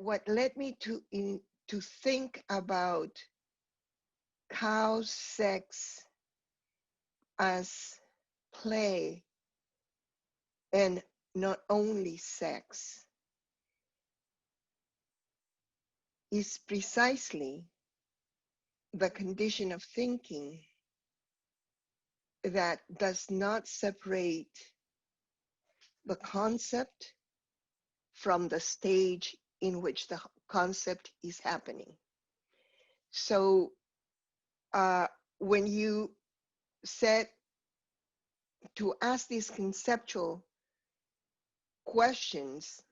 what led me to think about cow sex as play and not only sex is precisely the condition of thinking that does not separate the concept from the stage in which the concept is happening. So when you said to ask these conceptual questions,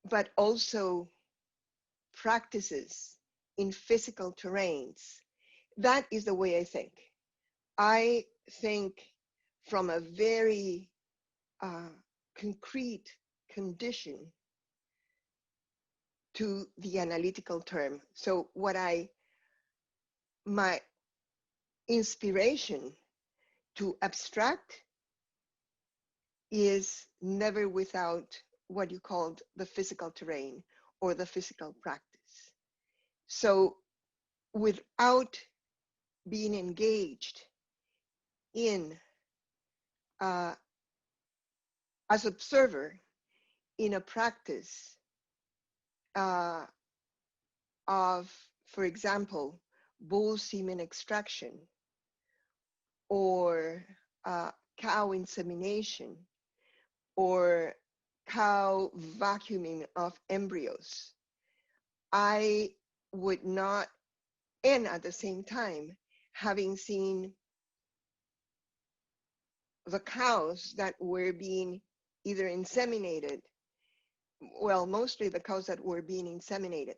but also practices in physical terrains, that is the way I think. I think from a very concrete condition to the analytical term. So my inspiration to abstract is never without what you called the physical terrain or the physical practice. So without being engaged in as observer in a practice of, for example, bull semen extraction or cow insemination or cow vacuuming of embryos, I would not, and at the same time, having seen the cows that were being either inseminated, well, mostly the cows that were being inseminated,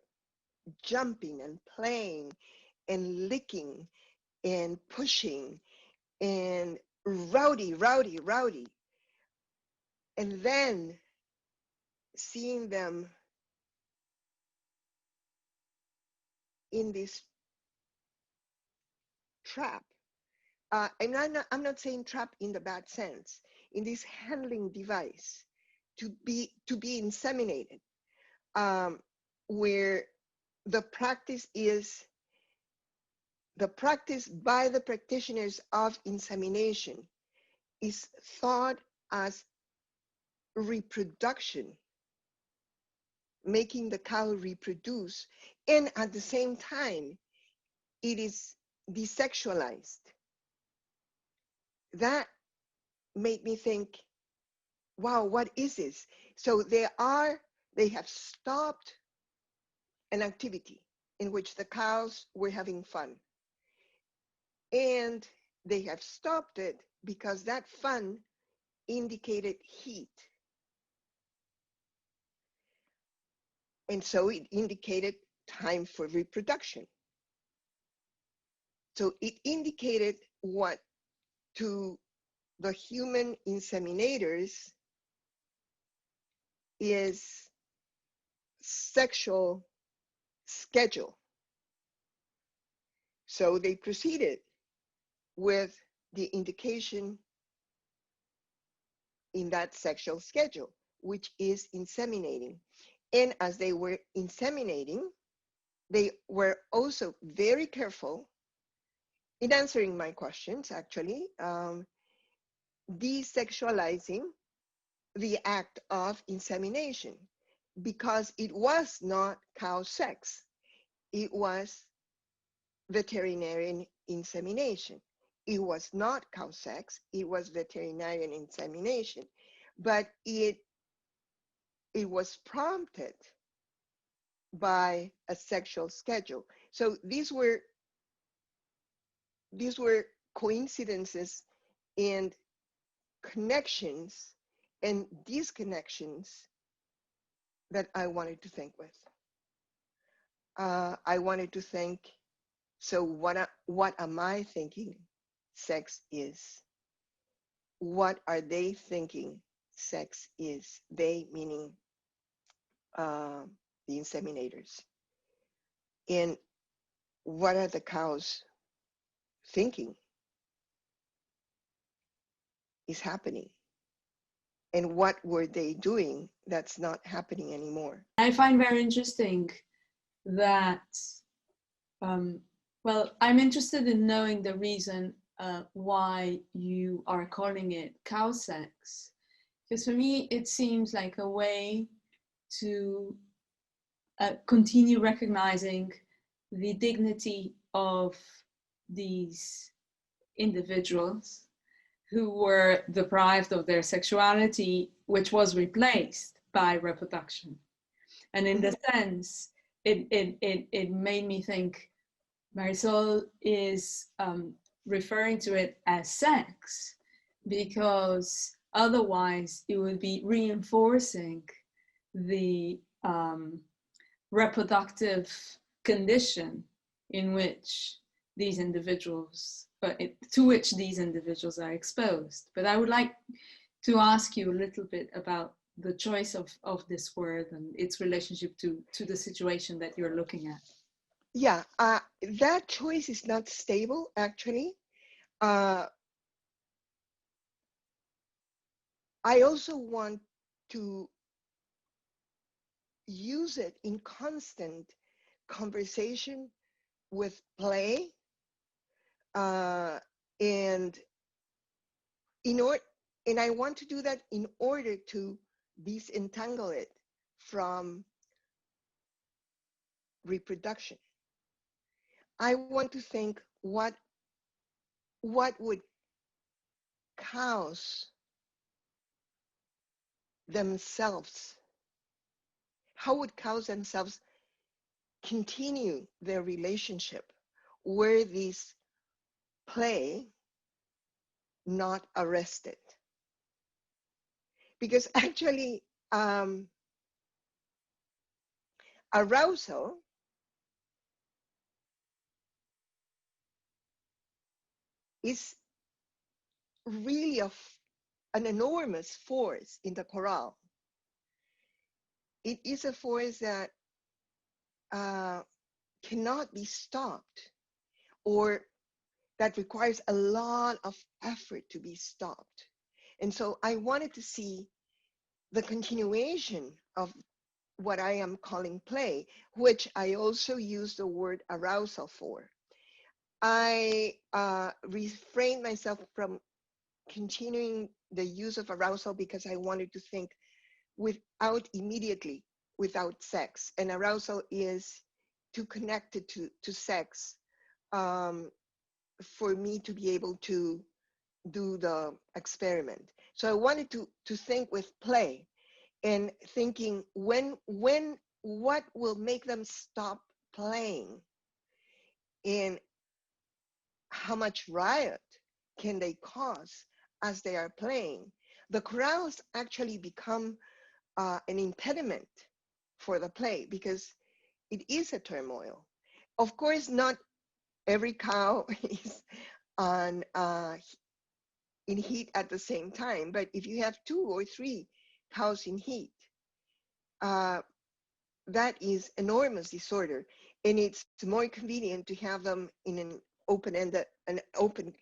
jumping and playing and licking and pushing and rowdy. And then seeing them in this trap. I'm not saying trap in the bad sense, in this handling device to be inseminated, where the practice by the practitioners of insemination is thought as reproduction, making the cow reproduce, and at the same time, it is desexualized. That made me think, wow, what is this? So they have stopped an activity in which the cows were having fun. And they have stopped it because that fun indicated heat. And so it indicated time for reproduction. So it indicated what to the human inseminators is sexual schedule. So they proceeded with the indication in that sexual schedule, which is inseminating. And as they were inseminating, they were also very careful in answering my questions, actually, desexualizing the act of insemination, because it was not cow sex. It was veterinarian insemination. It was not cow sex, it was veterinarian insemination, but it was prompted by a sexual schedule. So these were coincidences and connections and disconnections that I wanted to think with. I wanted to think, so what am I thinking sex is? What are they thinking sex is? They meaning the inseminators. And what are the cows thinking is happening? and what were they doing that's not happening anymore. I find very interesting that, well, I'm interested in knowing the reason why you are calling it cow sex. Because for me, it seems like a way to continue recognizing the dignity of these individuals who were deprived of their sexuality, which was replaced by reproduction. And in the sense, it made me think Marisol is referring to it as sex, because otherwise it would be reinforcing the reproductive condition in which these individuals, to which these individuals are exposed. But I would like to ask you a little bit about the choice of this word and its relationship to the situation that you're looking at. Yeah, that choice is not stable, actually. I also want to use it in constant conversation with play, and and I want to do that in order to disentangle it from reproduction. I want to think what would cows themselves, how would cows themselves continue their relationship were this play not arrested? Because actually, arousal is really an enormous force in the corral. It is a force that cannot be stopped, or that requires a lot of effort to be stopped. And so I wanted to see the continuation of what I am calling play, which I also use the word arousal for. I refrained myself from continuing the use of arousal because I wanted to think immediately without sex. And arousal is too connected to sex for me to be able to do the experiment. So I wanted to think with play and thinking what will make them stop playing, and how much riot can they cause as they are playing. The corrals actually become an impediment for the play because it is a turmoil. Of course, not every cow is on in heat at the same time, but if you have 2 or 3 cows in heat, that is enormous disorder, and it's more convenient to have them in an open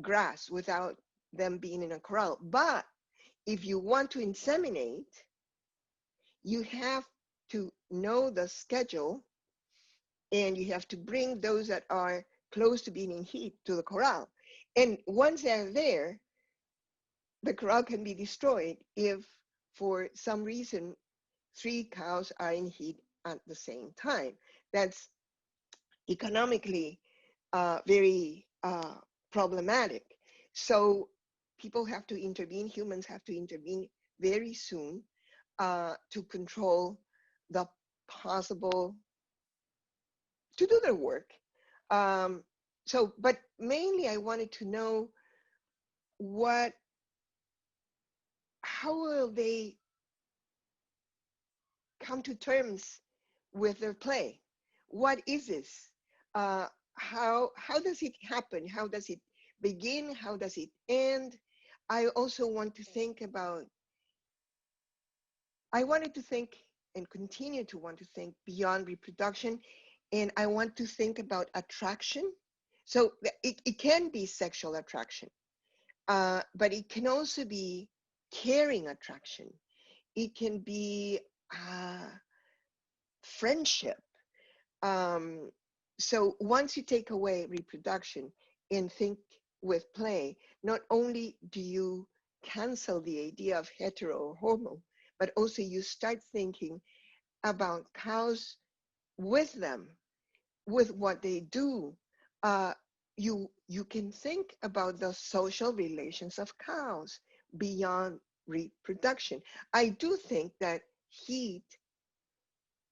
grass without them being in a corral. But if you want to inseminate, you have to know the schedule, and you have to bring those that are close to being in heat to the corral. And once they're there, the corral can be destroyed if, for some reason, 3 cows are in heat at the same time. That's economically very problematic. So people have to intervene, humans have to intervene very soon to control the possible, to do their work. But mainly I wanted to know how will they come to terms with their play? What is this? How does it happen? How does it begin? How does it end? I also want to think about, I wanted to think and continue to want to think beyond reproduction, and I want to think about attraction. So it can be sexual attraction, but it can also be caring attraction. It can be friendship. Um, so once you take away reproduction and think with play, not only do you cancel the idea of hetero or homo, but also you start thinking about cows with them, with what they do. You can think about the social relations of cows beyond reproduction. I do think that heat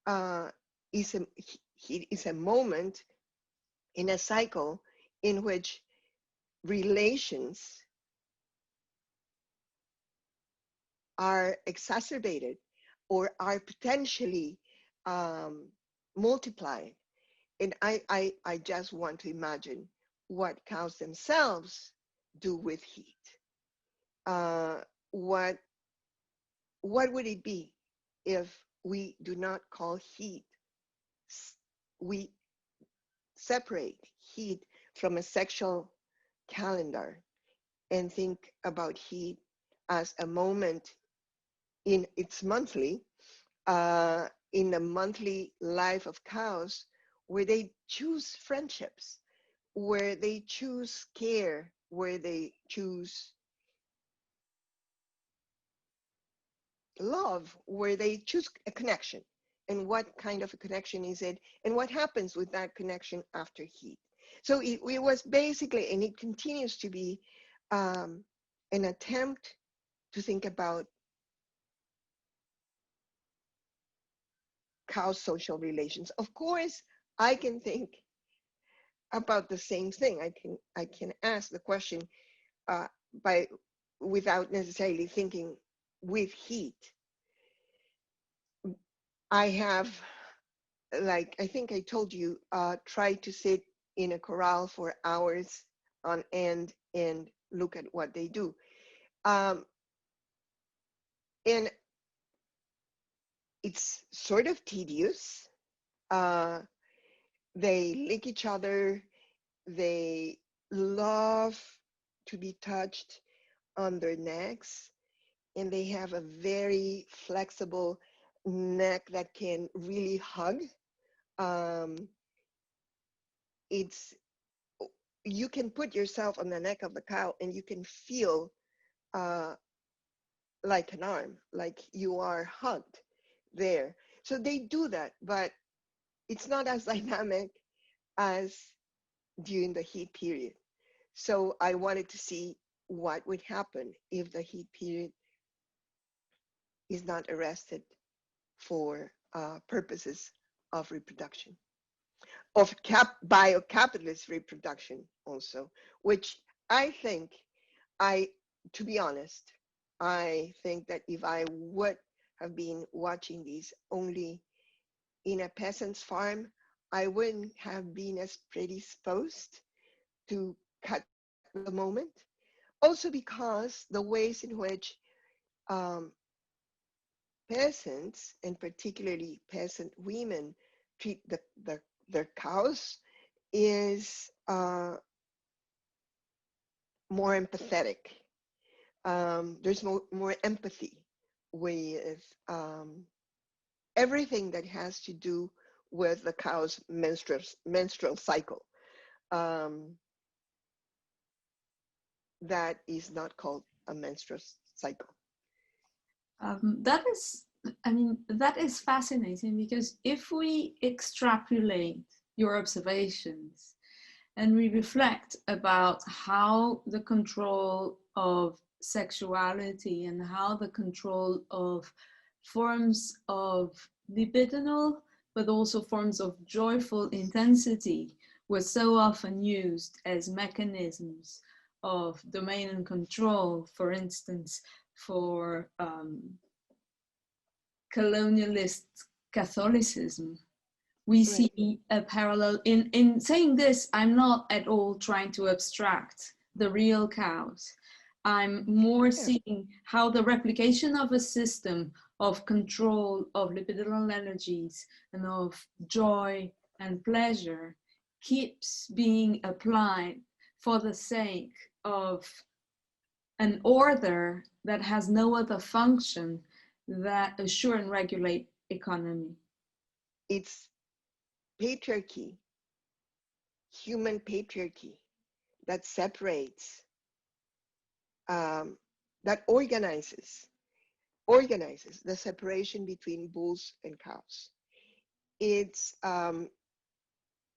uh, is a moment in a cycle in which relations are exacerbated or are potentially um, multiplied. And I just want to imagine what cows themselves do with heat. Uh, what would it be if we do not call heat, we separate heat from a sexual calendar and think about heat as a moment in its monthly, in the monthly life of cows, where they choose friendships, where they choose care, where they choose love, where they choose a connection. And what kind of a connection is it? And what happens with that connection after heat? So it was basically, and it continues to be, an attempt to think about cow social relations. Of course, I can think about the same thing. I can ask the question uh, by without necessarily thinking with heat. I have, like I think I told you, tried to sit in a corral for hours on end and look at what they do. Um, and it's sort of tedious. Uh, they lick each other. They love to be touched on their necks, and they have a very flexible neck that can really hug. Um, it's You can put yourself on the neck of the cow and you can feel uh, like an arm, like you are hugged there. So they do that, but it's not as dynamic as during the heat period. So I wanted to see what would happen if the heat period is not arrested for purposes of reproduction, of biocapitalist reproduction also, which I think, I, to be honest, I think that if I would have been watching these only in a peasant's farm, I wouldn't have been as predisposed to cut the moment. Also because the ways in which um, peasants, and particularly peasant women, treat their cows is more empathetic. There's more empathy with everything that has to do with the cow's menstrual cycle. Um, that is not called a menstrual cycle. That is, I mean, that is fascinating because if we extrapolate your observations and we reflect about how the control of sexuality and how the control of forms of libidinal, but also forms of joyful intensity were so often used as mechanisms of domain and control, for instance, for colonialist Catholicism. We Right. see a parallel in saying this. I'm not at all trying to abstract the real cows. I'm more Yeah. seeing how the replication of a system of control of libidinal energies and of joy and pleasure keeps being applied for the sake of an order that has no other function that assure and regulate economy. It's patriarchy, human patriarchy, that separates, um, that organizes the separation between bulls and cows. It's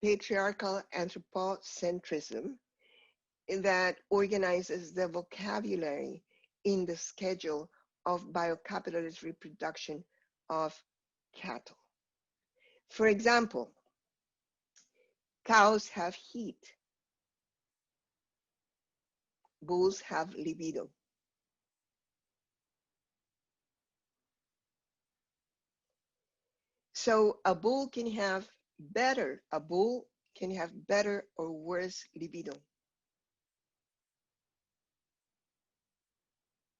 patriarchal anthropocentrism that organizes the vocabulary in the schedule of biocapitalist reproduction of cattle. For example, cows have heat, bulls have libido. So a bull can have a bull can have better or worse libido.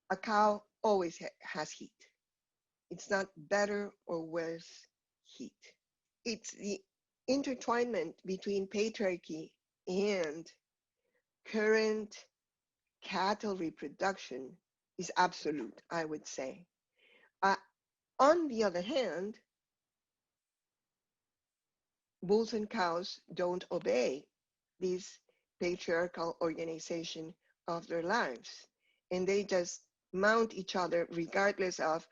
A cow always has heat. It's not better or worse heat. It's the intertwinement between patriarchy and current cattle reproduction is absolute, I would say. Uh, on the other hand, bulls and cows don't obey this patriarchal organization of their lives, and they just mount each other regardless of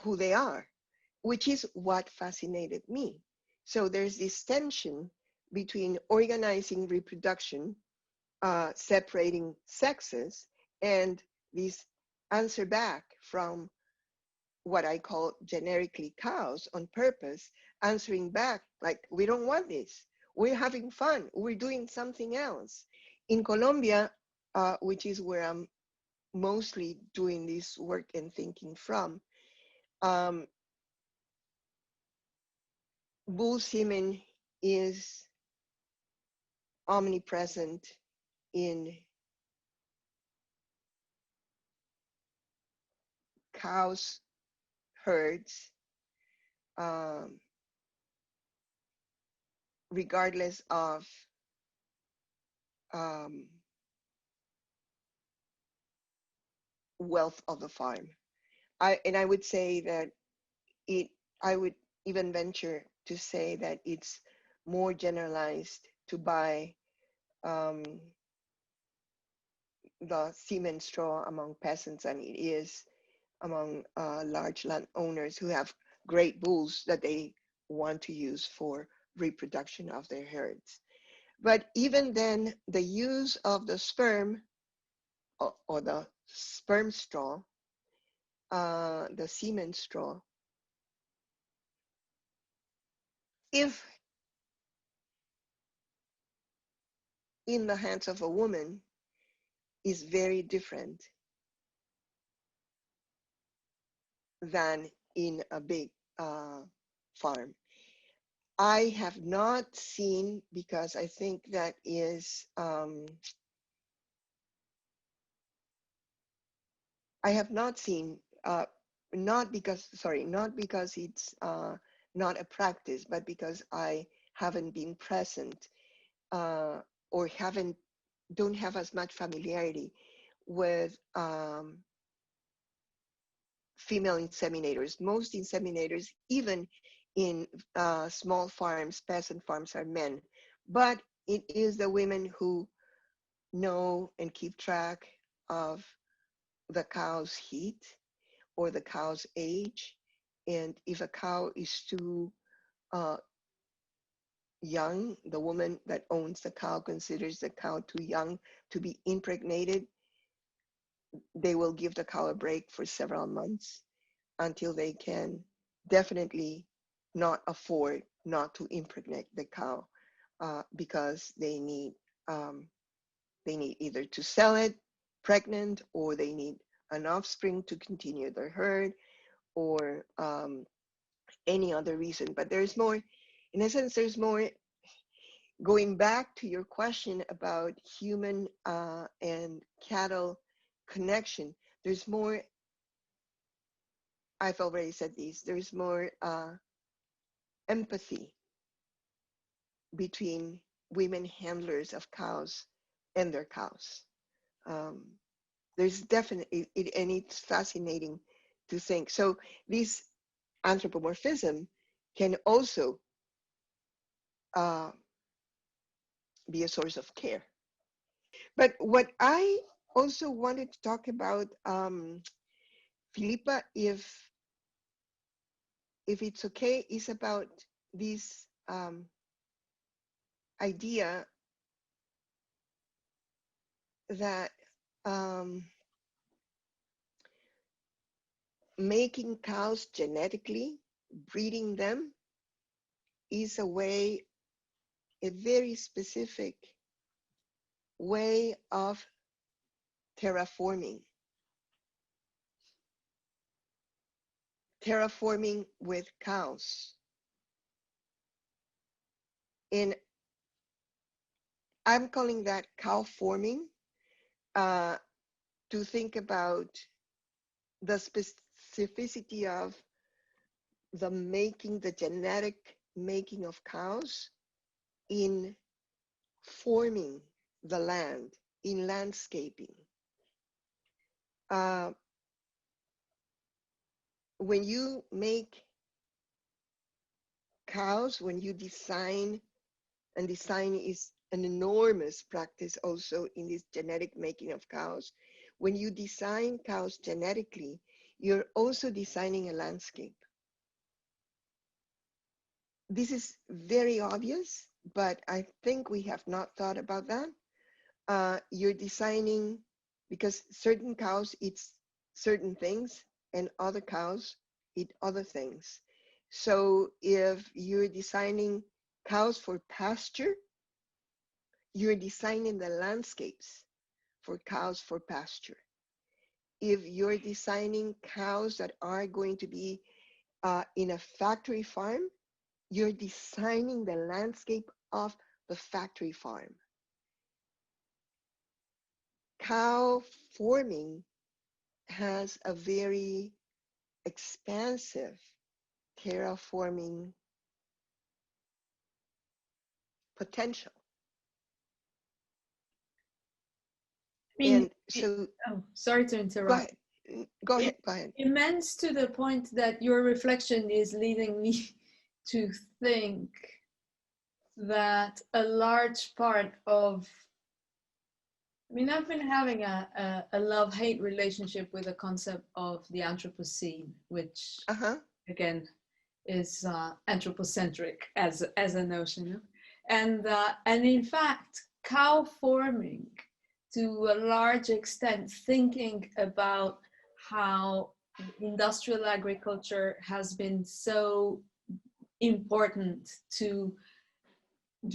who they are, which is what fascinated me. So there's this tension between organizing reproduction, separating sexes, and this answer back from what I call generically cows on purpose, answering back like, we don't want this. We're having fun. We're doing something else. In Colombia, which is where I'm mostly doing this work and thinking from, um, bull semen is omnipresent in cows' herds, um, regardless of um, wealth of the farm. I would say that it, I would even venture to say that it's more generalized to buy um, the semen straw among peasants than it is among large landowners who have great bulls that they want to use for reproduction of their herds. But even then, the use of the sperm or the sperm straw, the semen straw, if in the hands of a woman, is very different than in a big farm. I have not seen, because I think that is, I have not seen, not because, sorry, not because it's not a practice, but because I haven't been present or don't have as much familiarity with female inseminators. Most inseminators, even in small farms, peasant farms, are men. But it is the women who know and keep track of the cow's heat or the cow's age. And if a cow is too uh, young, the woman that owns the cow considers the cow too young to be impregnated. They will give the cow a break for several months until they can definitely not afford not to impregnate the cow because they need either to sell it pregnant, or they need an offspring to continue their herd, or any other reason. But there's more, in a sense, there's more. Going back to your question about human and cattle connection, there's more, I've already said these, there's more empathy between women handlers of cows and their cows. Um, There's definitely, and it's fascinating to think. So this anthropomorphism can also uh, be a source of care. But what I also wanted to talk about, Filipa, if it's okay, is about this idea that making cows genetically, breeding them, is a very specific way of terraforming. Terraforming with cows. And I'm calling that cow forming, to think about the specificity of the genetic making of cows in forming the land, in landscaping. Uh, when you make cows, when you design, and design is an enormous practice also in this genetic making of cows. When you design cows genetically, you're also designing a landscape. This is very obvious, but I think we have not thought about that. You're designing, because certain cows eat certain things and other cows eat other things. So if you're designing cows for pasture, you're designing the landscapes for cows for pasture. If you're designing cows that are going to be in a factory farm, you're designing the landscape of the factory farm. Cow forming has a very expansive terraforming potential. I mean, And so, oh, sorry to go interrupt. ahead, go ahead, go ahead. Immense to the point that your reflection is leading me to think that a large part of, I mean, I've been having a love-hate relationship with the concept of the Anthropocene, which Uh-huh. again is anthropocentric as a notion, and in fact, cow forming to a large extent, thinking about how industrial agriculture has been so important to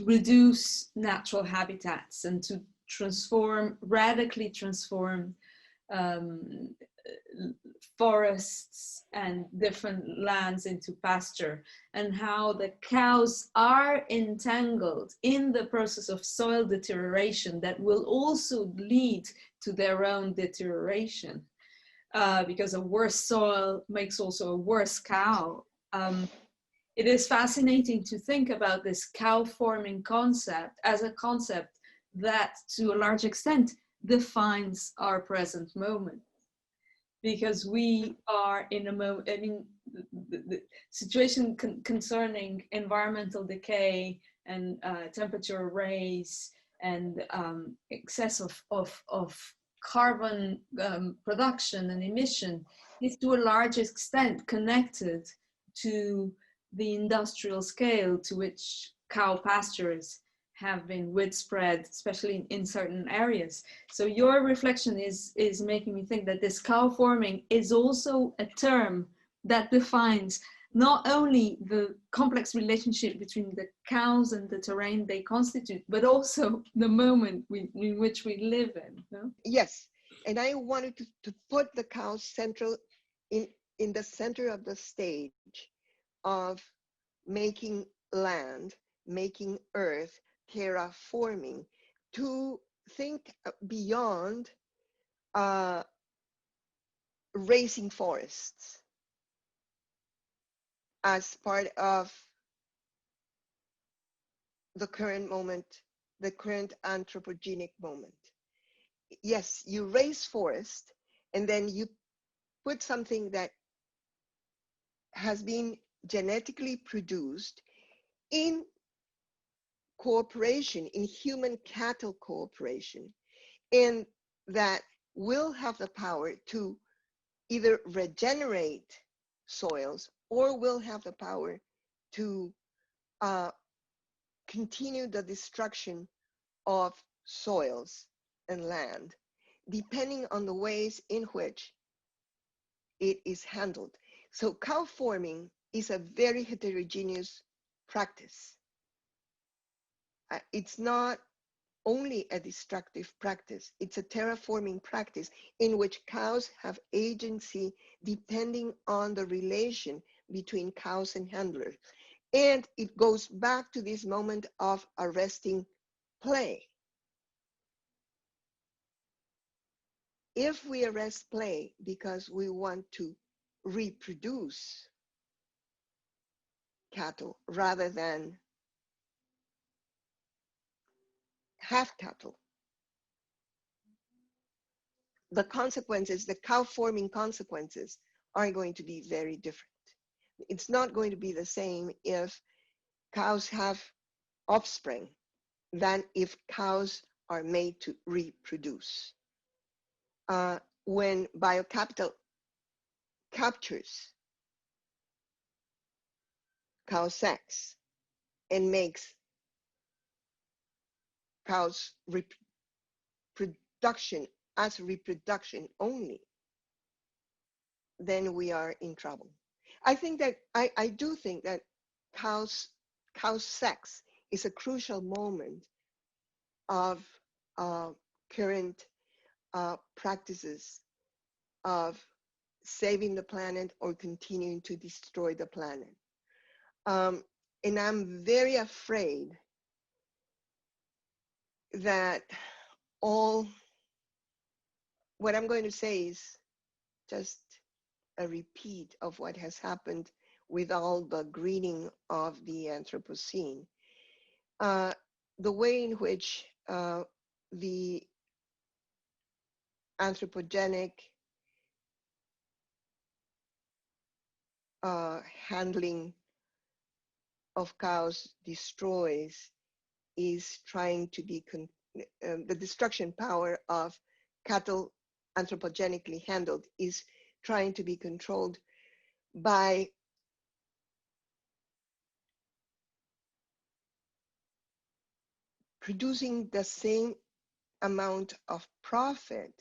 reduce natural habitats and to radically transform um, forests and different lands into pasture, and how the cows are entangled in the process of soil deterioration that will also lead to their own deterioration, because a worse soil makes also a worse cow. It is fascinating to think about this cow forming concept as a concept that to a large extent defines our present moment, because we are in a moment, I mean, the situation concerning environmental decay and temperature rise and excess of carbon production and emission is to a large extent connected to the industrial scale to which cow pastures have been widespread, especially in certain areas. So your reflection is making me think that this cow forming is also a term that defines not only the complex relationship between the cows and the terrain they constitute, but also the moment in which we live in. No? Yes, and I wanted to put the cow central in the center of the stage of making land, making earth, terraforming, to think beyond uh, raising forests as part of the current moment, the current anthropogenic moment. yes, you raise forest and then you put something that has been genetically produced in cooperation, in human cattle cooperation, and that will have the power to either regenerate soils or will have the power to uh, continue the destruction of soils and land, depending on the ways in which it is handled. So cow farming is a very heterogeneous practice. It's not only a destructive practice, it's a terraforming practice in which cows have agency depending on the relation between cows and handlers. And it goes back to this moment of arresting play. If we arrest play because we want to reproduce cattle rather than have cattle, the consequences, the cow forming consequences, are going to be very different. It's not going to be the same if cows have offspring than if cows are made to reproduce. When biocapital captures cow sex and makes cows reproduction as reproduction only, then we are in trouble. I think that I do think that cows sex is a crucial moment of current practices of saving the planet or continuing to destroy the planet. And I'm very afraid that all what I'm going to say is just a repeat of what has happened with all the greening of the Anthropocene. The way in which the anthropogenic handling of cows destroys is trying to be the destruction power of cattle anthropogenically handled is trying to be controlled by producing the same amount of profit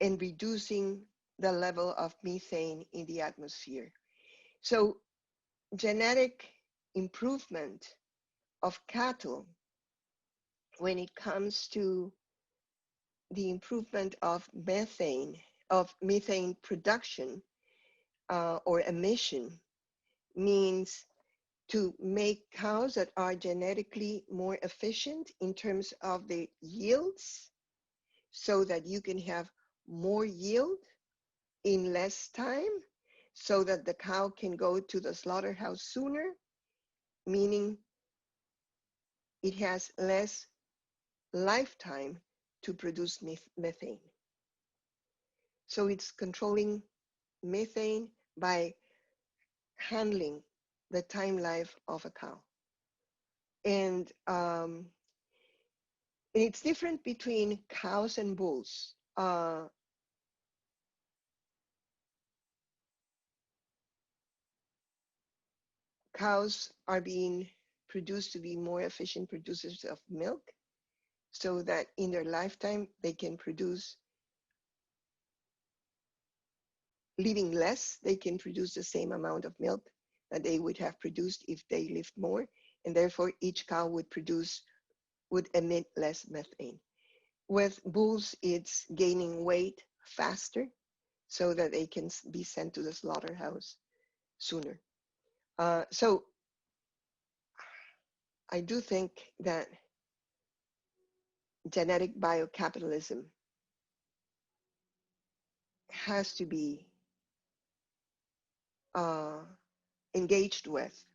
and reducing the level of methane in the atmosphere. So genetic improvement of cattle when it comes to the improvement of methane production or emission means to make cows that are genetically more efficient in terms of the yields so that you can have more yield in less time so that the cow can go to the slaughterhouse sooner, meaning it has less lifetime to produce methane. So it's controlling methane by handling the time life of a cow. And it's different between cows and bulls. Cows are being produced to be more efficient producers of milk so that in their lifetime they can produce, living less, they can produce the same amount of milk that they would have produced if they lived more, and therefore each cow would emit less methane. With bulls, it's gaining weight faster so that they can be sent to the slaughterhouse sooner. So I do think that genetic biocapitalism has to be engaged with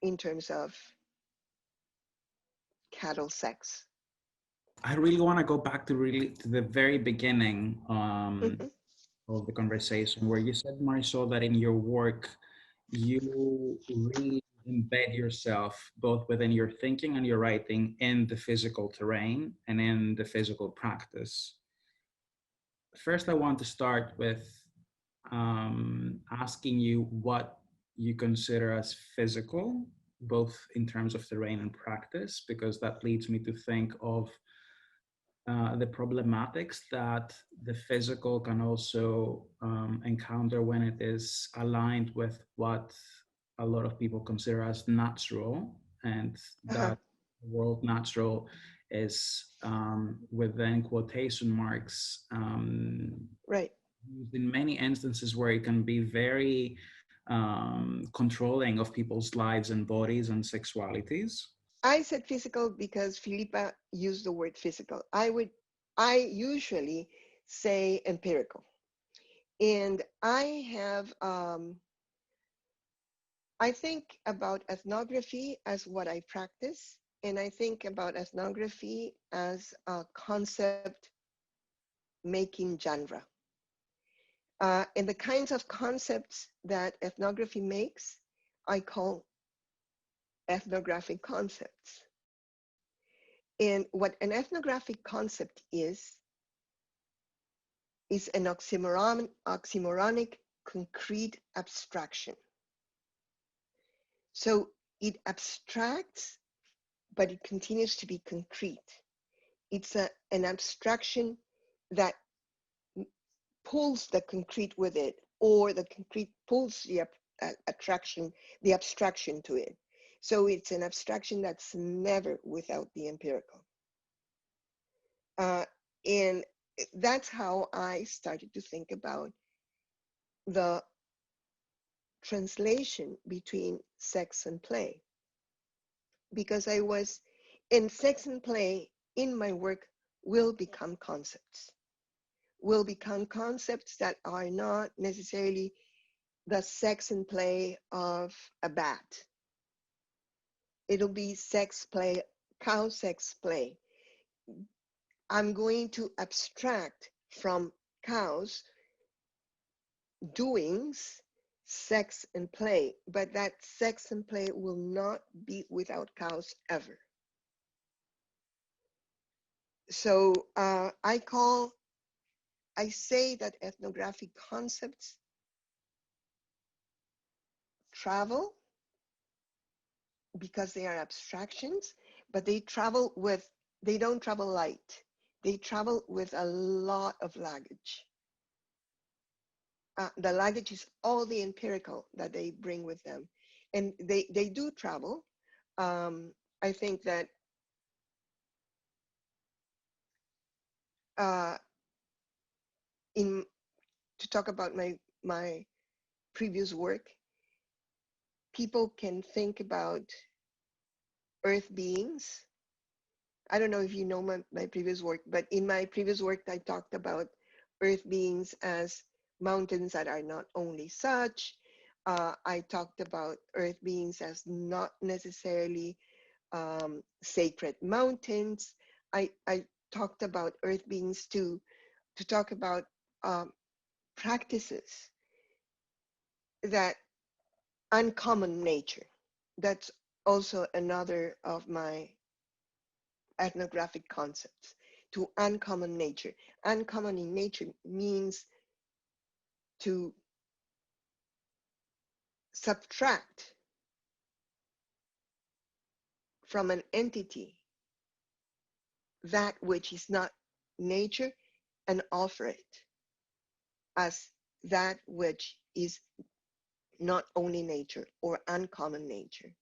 in terms of cattle sex. I really want to go back to the very beginning Mhm. of the conversation where you said, Marisol, that in your work you really embed yourself both within your thinking and your writing in the physical terrain and in the physical practice. First, I want to start with asking you what you consider as physical, both in terms of terrain and practice, because that leads me to think of the problematics that the physical can also encounter when it is aligned with what a lot of people consider as natural, and Uh-huh. that the world natural is within quotation marks Right. used in many instances where it can be very controlling of people's lives and bodies and sexualities. I said physical because Filipa used the word physical. I usually say empirical. And I think about ethnography as what I practice, and I think about ethnography as a concept making genre. And the kinds of concepts that ethnography makes, I call ethnographic concepts. And what an ethnographic concept is an oxymoronic concrete abstraction. So it abstracts, but it continues to be concrete. It's an abstraction that pulls the concrete with it, or the concrete pulls the abstraction to it. So it's an abstraction that's never without the empirical. And that's how I started to think about the translation between sex and play, because I was in sex and play in my work will become concepts that are not necessarily the sex and play of a bat. It'll be sex play, cow sex play. I'm going to abstract from cows doings sex and play, but that sex and play will not be without cows ever. So I say that ethnographic concepts travel because they are abstractions, but they don't travel light. They travel with a lot of luggage. The luggage is all the empirical that they bring with them. And they do travel. I think that uh, in to talk about my previous work, people can think about earth beings. I don't know if you know my previous work, but in my previous work, I talked about earth beings as mountains that are not only such. I talked about earth beings as not necessarily sacred mountains. I talked about earth beings to talk about practices that uncommon nature. That's also another of my ethnographic concepts, to uncommon nature. Uncommon in nature means to subtract from an entity that which is not nature and offer it as that which is not only nature or uncommon nature.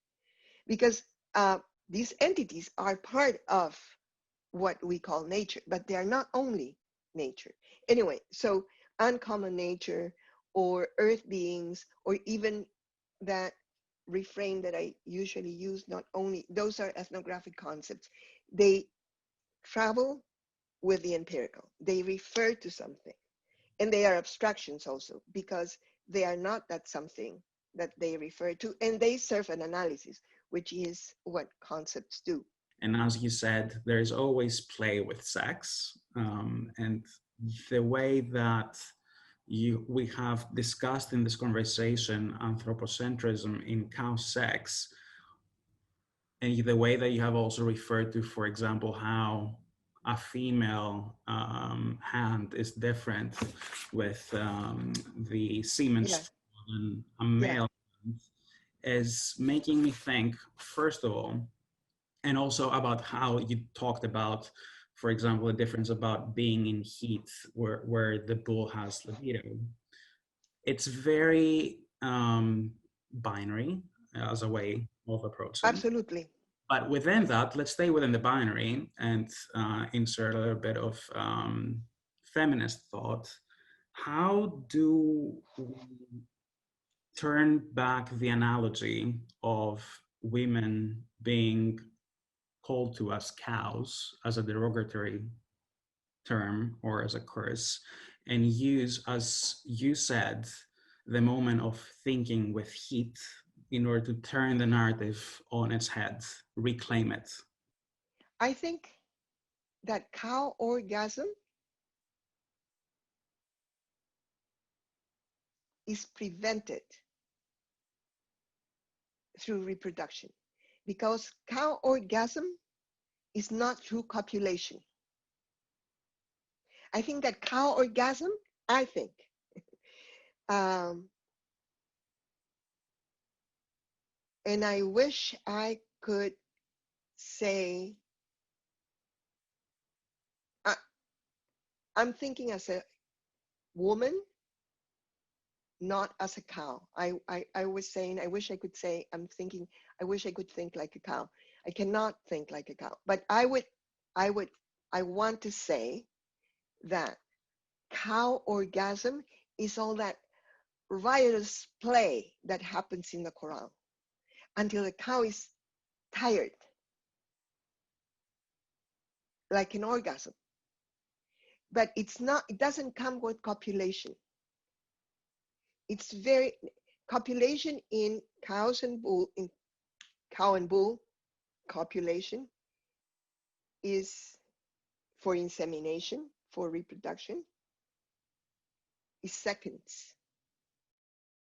Because these entities are part of what we call nature, but they are not only nature. Anyway, so uncommon nature or earth beings, or even that refrain that I usually use, not only, those are ethnographic concepts. They travel with the empirical. They refer to something. And they are abstractions also, because they are not that something that they refer to, and they serve an analysis, which is what concepts do. And as you said, there is always play with sex. And the way that we have discussed in this conversation anthropocentrism in cow sex, and the way that you have also referred to, for example, how a female hand is different with the semen Yeah. than a Yeah. male hand, is making me think, first of all, and also about how you talked about, for example, the difference about being in heat where the bull has libido. It's very binary as a way of approaching. Absolutely. But within that, let's stay within the binary and insert a little bit of feminist thought. How do we turn back the analogy of women being called to as cows as a derogatory term or as a curse, and use, as you said, the moment of thinking with heat in order to turn the narrative on its head, reclaim it? I think that cow orgasm is prevented through reproduction, because cow orgasm is not through copulation. I think that cow orgasm, I think, um, and I wish I could say, I'm thinking as a woman, not as a cow. I was saying, I wish I could say, I wish I could think like a cow. I cannot think like a cow, but I want to say that cow orgasm is all that riotous play that happens in the Quran until the cow is tired, like an orgasm. But it doesn't come with copulation. It's copulation in cows and bull, in cow and bull, copulation is for insemination, for reproduction, is seconds.